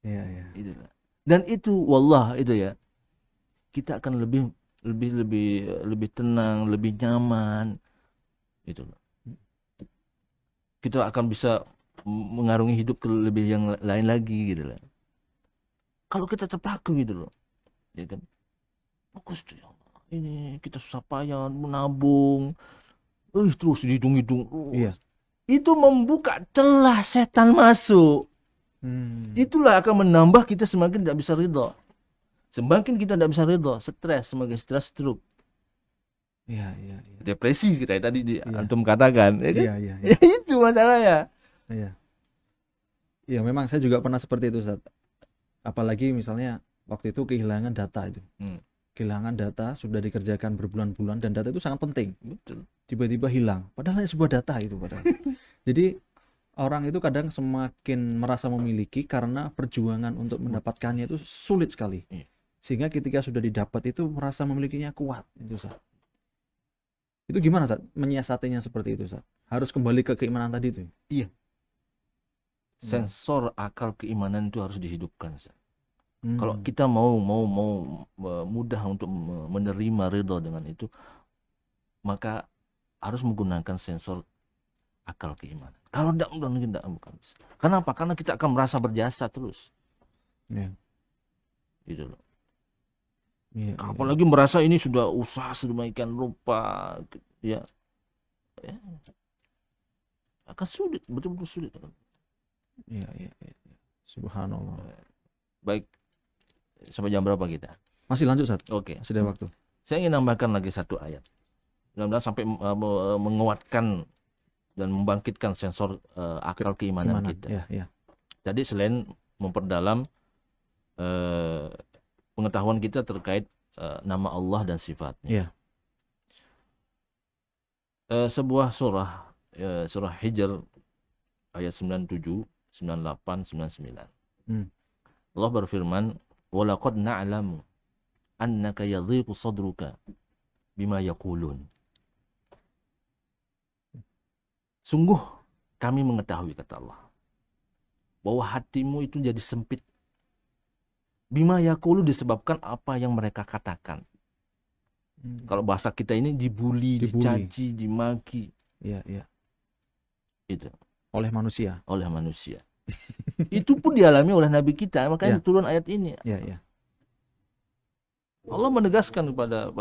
Iya, iya. Gitu loh. Dan itu wallah itu ya, kita akan lebih tenang, lebih nyaman, gitu loh. Kita akan bisa mengarungi hidup ke lebih yang lain lagi, gitu loh. Kalau kita terpaku gitu loh, ya kan, fokus ya Allah, ini kita susah payah menabung, terus dihitung-hitung, Iya. itu membuka celah setan masuk. Itulah akan menambah kita semakin tidak bisa ridho. Semakin kita tidak bisa ridho, stres, semakin stres, stroke. Iya, iya, iya. Depresi kita tadi Iya. antum katakan, ya kan? Iya, iya, iya. Ya, itu masalahnya. Iya. Iya, memang saya juga pernah seperti itu, Ustaz. Apalagi misalnya waktu itu kehilangan data itu. Kehilangan data sudah dikerjakan berbulan-bulan dan data itu sangat penting. Betul. Tiba-tiba hilang. Padahal hanya sebuah data itu padahal. Jadi orang itu kadang semakin merasa memiliki karena perjuangan untuk mendapatkannya itu sulit sekali. Iya. Sehingga ketika sudah didapat itu merasa memilikinya kuat. Itu, Ustaz. Itu gimana, Ustaz? Menyiasatinya seperti itu, Ustaz? Harus kembali ke keimanan tadi itu. Iya. Sensor akal keimanan itu harus dihidupkan. Kalau kita mau mudah untuk menerima ridho dengan itu, maka harus menggunakan sensor akal keimanan. Kalau tidak, bukan bisa. Kenapa? Karena kita akan merasa berjasa terus. Iya. Gitu loh. Iya, Apalagi merasa ini sudah usaha sedemikian rupa, ya, akan sulit, betul-betul sulit. Iya, iya, iya. Subhanallah. Baik, sampai jam berapa kita? Masih lanjut, Ustaz? Oke. Masih ada waktu. Saya ingin nambahkan lagi satu ayat. Mudah-mudahan sampai menguatkan dan membangkitkan sensor akal keimanan kita. Ya, ya. Jadi selain memperdalam pengetahuan kita terkait nama Allah dan sifatnya. Ya. Sebuah surah Hijr ayat 97, 98, 99. Allah berfirman, "Walaqad na'lamu annaka yadhiqu sadruka bima yaqulun." Sungguh kami mengetahui, kata Allah, bahwa hatimu itu jadi sempit. Bima yaqulu disebabkan apa yang mereka katakan. Kalau bahasa kita ini dibully, dicaci, dimaki. Iya, iya. Itu. Oleh manusia. Oleh manusia. Itu pun dialami oleh Nabi kita, makanya turun ayat ini. Iya, iya. Allah menegaskan pada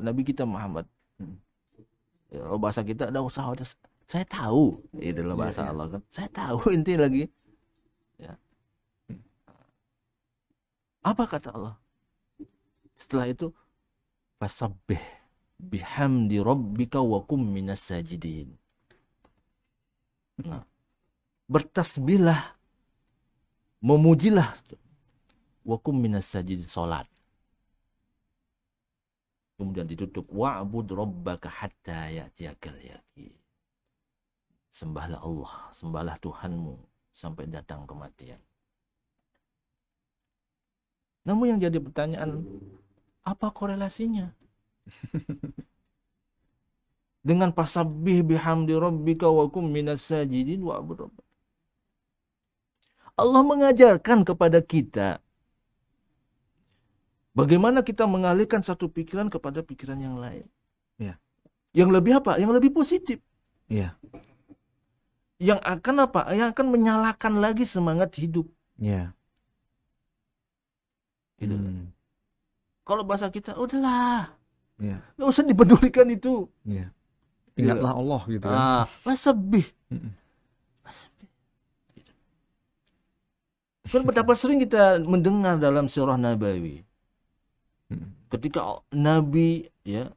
Nabi kita Muhammad. Kalau bahasa kita, tidak usah, saya tahu. Itu adalah bahasa Allah kan. Saya tahu inti lagi. Ya. Apa kata Allah? Setelah itu, fasabbih bihamdi rabbika wa kum minas sajidin. Nah, bertasbihlah, memujilah, wa kum minas sajidin, salat. Kemudian ditutup, wa'bud rabbaka hatta ya'tiyakal yaqin. Sembahlah Allah, sembahlah Tuhanmu sampai datang kematian. Namun yang jadi pertanyaan, apa korelasinya dengan fasabbih bihamdi rabbika wa kum minas sajidin wa'bud rabbaka? Allah mengajarkan kepada kita bagaimana kita mengalihkan satu pikiran kepada pikiran yang lain. Ya. Yang lebih apa? Yang lebih positif. Iya. Yang akan apa? Yang akan menyalakan lagi semangat hidup. Iya. Gitu. Hmm. Kalau bahasa kita, udahlah, Ya. nggak usah dipedulikan itu. Ya. Ingatlah Allah gitu kan. Wasabih. Mm-mm. Gitu. Kan betapa sering kita mendengar dalam surah Nabawi, Mm-mm. ketika Nabi ya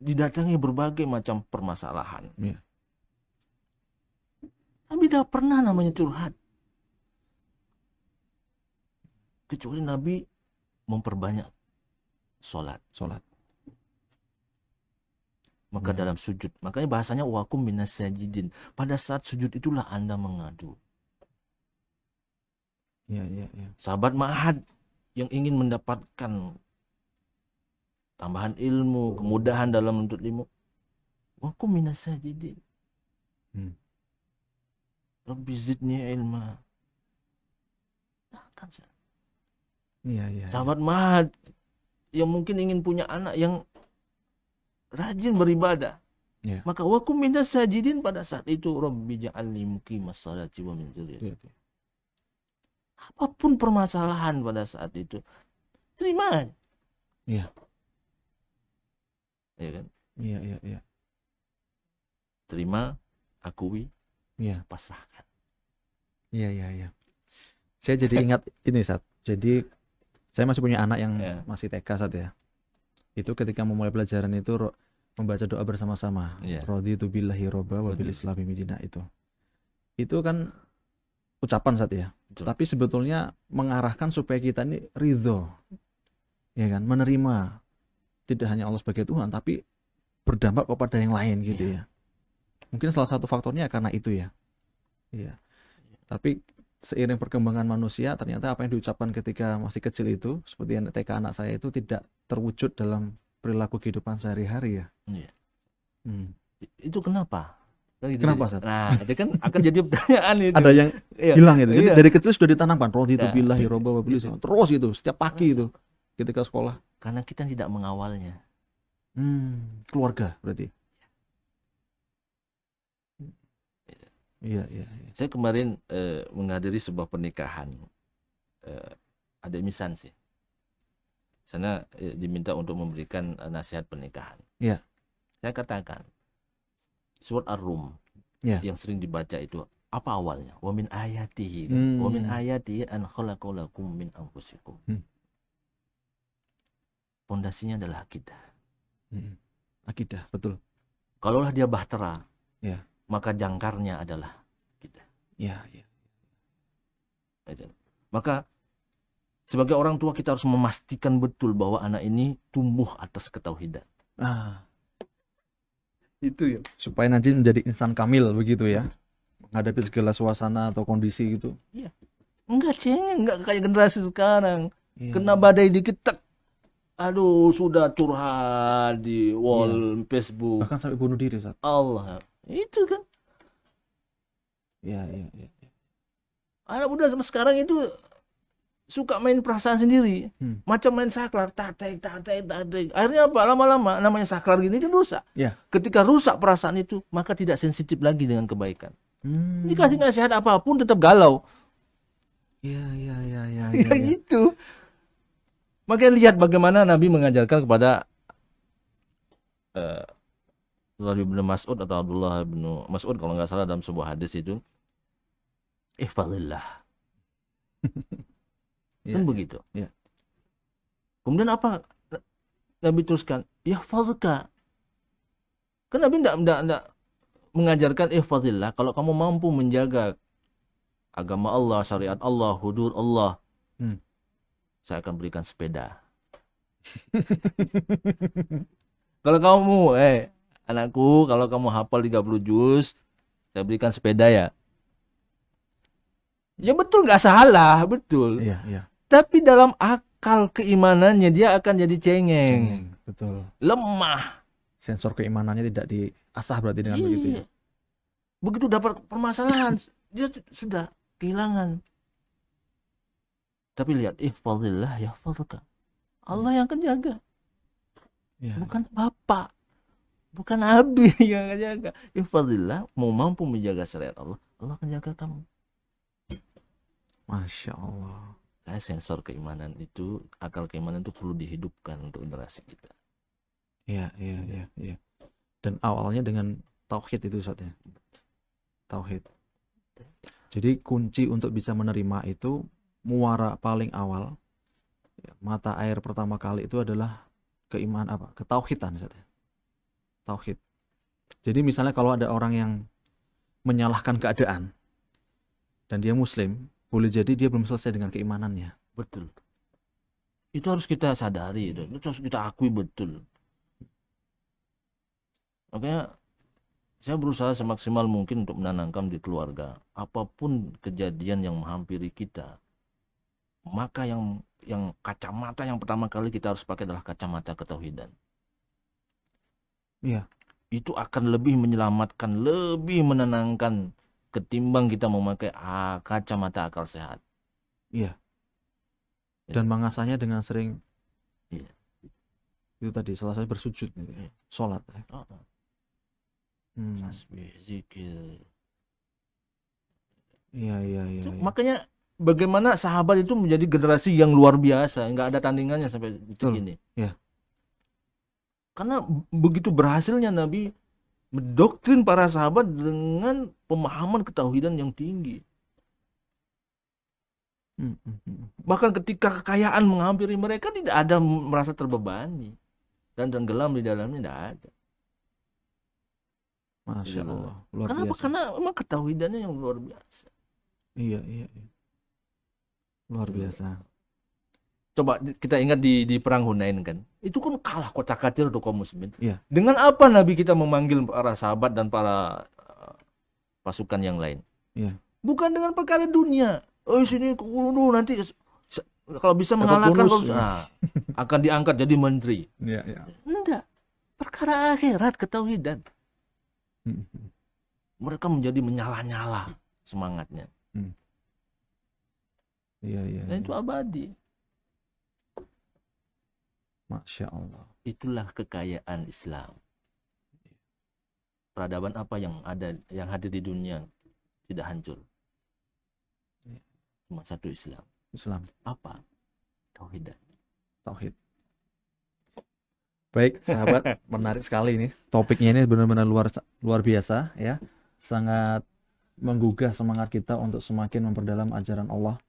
didatangi berbagai macam permasalahan. Ya. Nabi tidak pernah namanya curhat. Kecuali Nabi memperbanyak sholat. Sholat. Maka Ya. dalam sujud, makanya bahasanya wakum minas sajidin. Pada saat sujud itulah Anda mengadu. Ya, ya, ya. Sahabat Ma'had yang ingin mendapatkan tambahan ilmu, kemudahan dalam menuntut ilmu, wakum minas sajidin. Hmm. Rabbi zidni ilma. Nah, kan, Iya, iya. sahabat Ma'had yang mungkin ingin punya anak yang rajin beribadah. Ya. Maka wakum minas sajidin pada saat itu, Rabbi ja'alni muqimas salati wa min dzurriyyati. Ya. Apapun permasalahan pada saat itu, terima. Iya. Ya kan? Iya, iya, iya. Terima, akui, Iya. pasrahkan. Iya, iya, iya. Saya jadi ingat ini, Sat. Jadi saya masih punya anak yang Ya. masih TK, Sat ya. Itu ketika memulai pelajaran itu membaca doa bersama-sama. Ya. Raditu billahi robba wa bil Betul. islami midina itu. Itu kan ucapan, Sat ya. Betul. Tapi sebetulnya mengarahkan supaya kita ini ridho. Ya kan? Menerima tidak hanya Allah sebagai Tuhan, tapi berdampak kepada yang lain gitu ya. Mungkin salah satu faktornya karena itu ya. Iya. Tapi seiring perkembangan manusia, ternyata apa yang diucapkan ketika masih kecil itu, seperti yang TK anak saya itu tidak terwujud dalam perilaku kehidupan sehari-hari ya. Iya. Hmm. Itu kenapa? Kan gitu Kenapa, jadi. Sat? Nah, itu kan akan jadi pertanyaan itu. Ada yang Iya. hilang itu. Jadi Iya. dari kecil sudah ditanamkan raditu Nah, billahi robba wa bil islami. Terus itu setiap pagi itu ketika sekolah. Karena kita tidak mengawalnya. Keluarga berarti. Iya, iya, iya. Saya kemarin menghadiri sebuah pernikahan. Ada misan sih. Sana diminta untuk memberikan nasihat pernikahan. Iya. Saya katakan surat Ar-Rum Iya. yang sering dibaca itu apa awalnya? Wa min ayatihi. Kan? Wa min ayatihi an khalaqalakum min anfusikum. Pondasinya adalah akidah. Akidah, betul. Kalaulah dia bahtera, Ya. maka jangkarnya adalah akidah. Ya, ya. Maka sebagai orang tua kita harus memastikan betul bahwa anak ini tumbuh atas ketauhidan. Itu ya. Supaya nanti menjadi insan kamil begitu ya. Menghadapi segala suasana atau kondisi gitu. Iya. Enggak cengeng, enggak kayak generasi sekarang. Iya. Kena badai dikit tek. Aduh, sudah curhat di wall Facebook. Bahkan sampai bunuh diri, Sat. Allah. Itu kan. Iya, iya, iya. Anak muda sama sekarang itu suka main perasaan sendiri. Macam main saklar, tatek. Akhirnya apa? Lama-lama namanya saklar gini kan rusak. Ya. Ketika rusak perasaan itu, maka tidak sensitif lagi dengan kebaikan. Dikasih nasihat apapun tetap galau. Iya, iya, iya, iya. Ya gitu. Makanya lihat bagaimana Nabi mengajarkan kepada Abdullah bin Mas'ud atau Abdullah bin Mas'ud kalau nggak salah dalam sebuah hadis itu, ihfazillah. Kan begitu. Ya. Kemudian apa Nabi teruskan? Yahfazka. Kan Nabi enggak mengajarkan ihfazillah kalau kamu mampu menjaga agama Allah, syariat Allah, hudud Allah. Saya akan berikan sepeda. Kalau kamu, anakku, kalau kamu hafal 30 juz, saya berikan sepeda ya. Ya betul, nggak salah, betul. Iya, iya. Tapi dalam akal keimanannya dia akan jadi cengeng. Betul. Lemah. Sensor keimanannya tidak diasah berarti dengan begitu ya. Begitu dapat permasalahan, dia sudah kehilangan. Tapi lihat, ihfazillah yahfazka. Allah yang akan jaga. Ya. Bukan bapak. Bukan abi yang akan jaga. Ihfazillah, mau mampu menjaga syariat Allah, Allah akan jaga kamu. Masya Allah. Kayak sensor keimanan itu, akal keimanan itu perlu dihidupkan untuk generasi kita. Iya, iya, iya, iya. Dan awalnya dengan tauhid itu Ustaz ya. Tauhid. Jadi kunci untuk bisa menerima itu muara paling awal, ya, mata air pertama kali itu adalah keimanan apa? Ketauhidan Ustaz ya. Tauhid. Jadi misalnya kalau ada orang yang menyalahkan keadaan dan dia muslim, boleh jadi dia belum selesai dengan keimanannya. Betul. Itu harus kita sadari, itu harus kita akui betul. Makanya saya berusaha semaksimal mungkin untuk menanamkan di keluarga, apapun kejadian yang menghampiri kita, maka yang kacamata yang pertama kali kita harus pakai adalah kacamata ketauhidan. Iya. Itu akan lebih menyelamatkan, lebih menenangkan ketimbang kita memakai kacamata akal sehat. Iya. Dan mengasahnya dengan sering. Iya. Itu tadi salah satu bersujud, Iya. sholat. Tasbih, zikir. Iya, iya, iya. Makanya bagaimana sahabat itu menjadi generasi yang luar biasa, nggak ada tandingannya sampai detik ini. Iya. Karena begitu berhasilnya Nabi mendoktrin para sahabat dengan pemahaman ketauhidan yang tinggi. Bahkan ketika kekayaan menghampiri mereka tidak ada merasa terbebani dan tenggelam di dalamnya, tidak ada. Masya Allah. Luar Kenapa? biasa. Karena memang ketauhidannya yang luar biasa. Iya, iya, iya. Luar biasa. Coba kita ingat di perang Hunain kan, itu kan kalah kocar-kacir untuk kaum muslimin. Iya. Dengan apa Nabi kita memanggil para sahabat dan para pasukan yang lain? Iya. Bukan dengan perkara dunia. Oh sini nanti kalau bisa mengalahkan akan diangkat jadi menteri. Iya, iya. Enggak. Perkara akhirat, ketauhidan. Mereka menjadi menyala-nyala semangatnya. Iya, iya. Dan itu abadi. Masya Allah. Itulah kekayaan Islam. Peradaban apa yang hadir di dunia tidak hancur. Cuma satu Islam. Islam. Apa? Tauhid. Tauhid. Baik, sahabat, menarik sekali ini. Topiknya ini benar-benar luar biasa ya. Sangat menggugah semangat kita untuk semakin memperdalam ajaran Allah.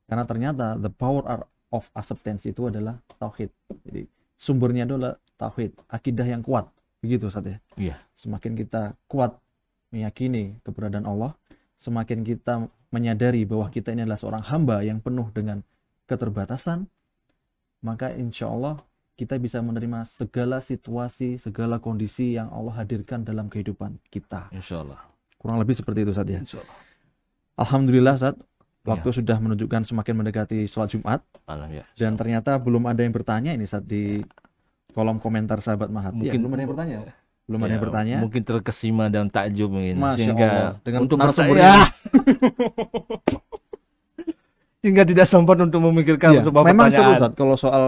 Karena ternyata the power of acceptance itu adalah tauhid. Jadi sumbernya adalah tauhid, akidah yang kuat. Begitu Ustaz ya. Iya. Semakin kita kuat meyakini keberadaan Allah, semakin kita menyadari bahwa kita ini adalah seorang hamba yang penuh dengan keterbatasan, maka insya Allah kita bisa menerima segala situasi, segala kondisi yang Allah hadirkan dalam kehidupan kita. Insya Allah. Kurang lebih seperti itu Ustaz ya. Insya Allah. Alhamdulillah Ustaz, waktu sudah menunjukkan semakin mendekati sholat Jumat. Alhamdulillah. Dan ternyata belum ada yang bertanya ini saat di kolom komentar sahabat Mahat. Mungkin belum ada yang bertanya. Belum ada yang bertanya. Mungkin terkesima dan takjub mungkin. Masya Allah. Dengan untuk narasumbernya. Hingga tidak sempat untuk memikirkan sebuah memang pertanyaan. seru Ustaz. Kalau soal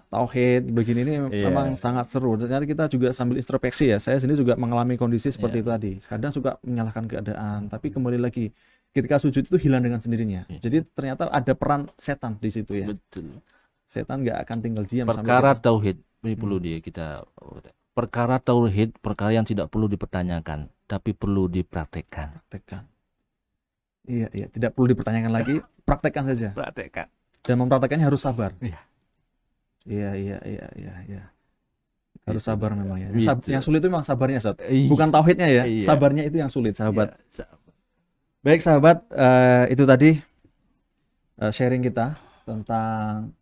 tauhid begini ini memang sangat seru. Ternyata kita juga sambil introspeksi ya. Saya sendiri juga mengalami kondisi seperti itu tadi. Kadang suka menyalahkan keadaan, tapi kembali lagi ketika sujud itu hilang dengan sendirinya. Jadi ternyata ada peran setan di situ ya. Betul. Setan nggak akan tinggal diam. Perkara tauhid ini perlu kita. Perkara tauhid, perkara yang tidak perlu dipertanyakan, tapi perlu dipraktekkan. Iya, tidak perlu dipertanyakan lagi, praktekkan saja. Praktekkan. Dan mempraktekannya harus sabar. Iya. Iya. Harus sabar memang ya. Yang sulit itu memang sabarnya, Ustaz. Bukan tauhidnya ya. Iya. Sabarnya itu yang sulit, sahabat. Iya. Baik, sahabat, itu tadi sharing kita tentang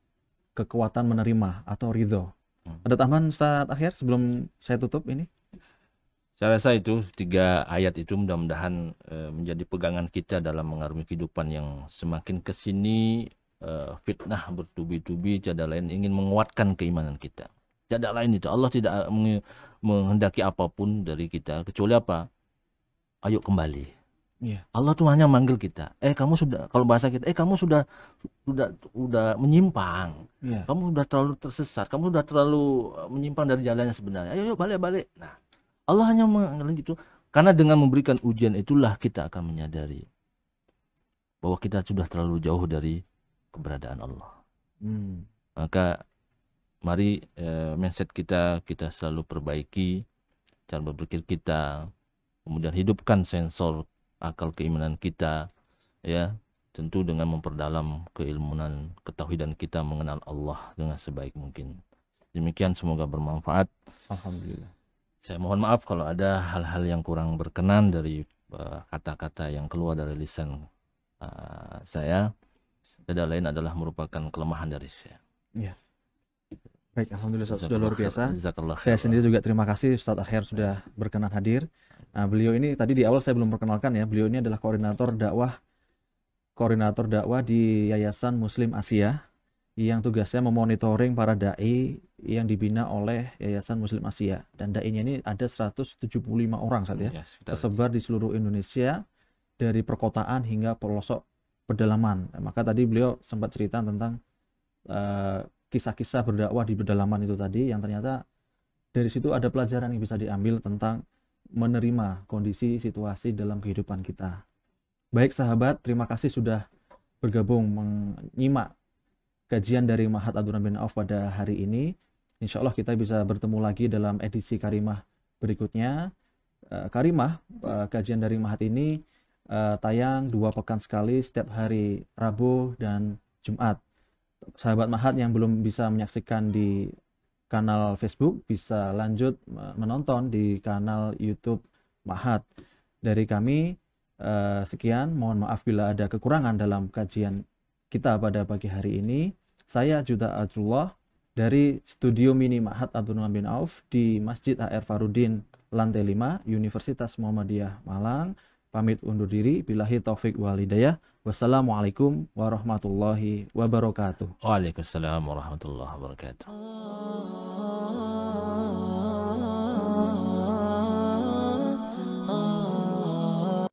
kekuatan menerima atau ridho. Ada tambahan Ustaz akhir sebelum saya tutup ini? Saya rasa itu 3 ayat itu mudah-mudahan menjadi pegangan kita dalam mengarungi kehidupan yang semakin kesini fitnah bertubi-tubi, tiada lain ingin menguatkan keimanan kita. Tiada lain itu. Allah tidak menghendaki apapun dari kita kecuali apa? Ayo kembali. Yeah. Allah tuh hanya manggil kita. Kamu sudah, kalau bahasa kita, kamu sudah menyimpang. Yeah. Kamu sudah terlalu tersesat. Kamu sudah terlalu menyimpang dari jalan yang sebenarnya. Ayo balik. Nah, Allah hanya menganggap gitu. Karena dengan memberikan ujian itulah kita akan menyadari bahwa kita sudah terlalu jauh dari keberadaan Allah. Maka mari mindset kita selalu perbaiki cara berpikir kita, kemudian hidupkan sensor akal keimanan kita, ya, tentu dengan memperdalam keilmuan ketauhidan kita mengenal Allah dengan sebaik mungkin. Demikian, semoga bermanfaat. Alhamdulillah. Saya mohon maaf kalau ada hal-hal yang kurang berkenan dari kata-kata yang keluar dari lisan saya. Tidak lain adalah merupakan kelemahan dari saya. Ya. Baik, alhamdulillah Ustaz, sudah luar biasa. Jazakallah Saya khair. sendiri juga terima kasih Ustaz Akhir sudah berkenan hadir. Nah, beliau ini tadi di awal saya belum perkenalkan ya. Beliau ini adalah koordinator dakwah di Yayasan Muslim Asia yang tugasnya memonitoring para dai yang dibina oleh Yayasan Muslim Asia. Dan dai-nya ini ada 175 orang saat ya, tersebar di seluruh Indonesia dari perkotaan hingga pelosok pedalaman. Maka tadi beliau sempat cerita tentang kisah-kisah berdakwah di pedalaman itu tadi, yang ternyata dari situ ada pelajaran yang bisa diambil tentang menerima kondisi situasi dalam kehidupan kita. Baik sahabat, terima kasih sudah bergabung menyimak kajian dari Ma'had Abdurrahman bin Auf pada hari ini. Insya Allah kita bisa bertemu lagi dalam edisi Karimah berikutnya. Karimah, kajian dari Ma'had ini tayang 2 pekan sekali setiap hari Rabu dan Jumat. Sahabat Ma'had yang belum bisa menyaksikan di kanal Facebook bisa lanjut menonton di kanal YouTube Ma'had. Dari kami sekian, mohon maaf bila ada kekurangan dalam kajian kita pada pagi hari ini. Saya Juta Ajullah dari studio mini Ma'had Abdurrahman bin Auf di Masjid A.R. Farudin lantai 5 Universitas Muhammadiyah Malang. Pamit undur diri. Billahi taufik wal hidayah. Wassalamualaikum warahmatullahi wabarakatuh. Waalaikumsalam warahmatullahi wabarakatuh.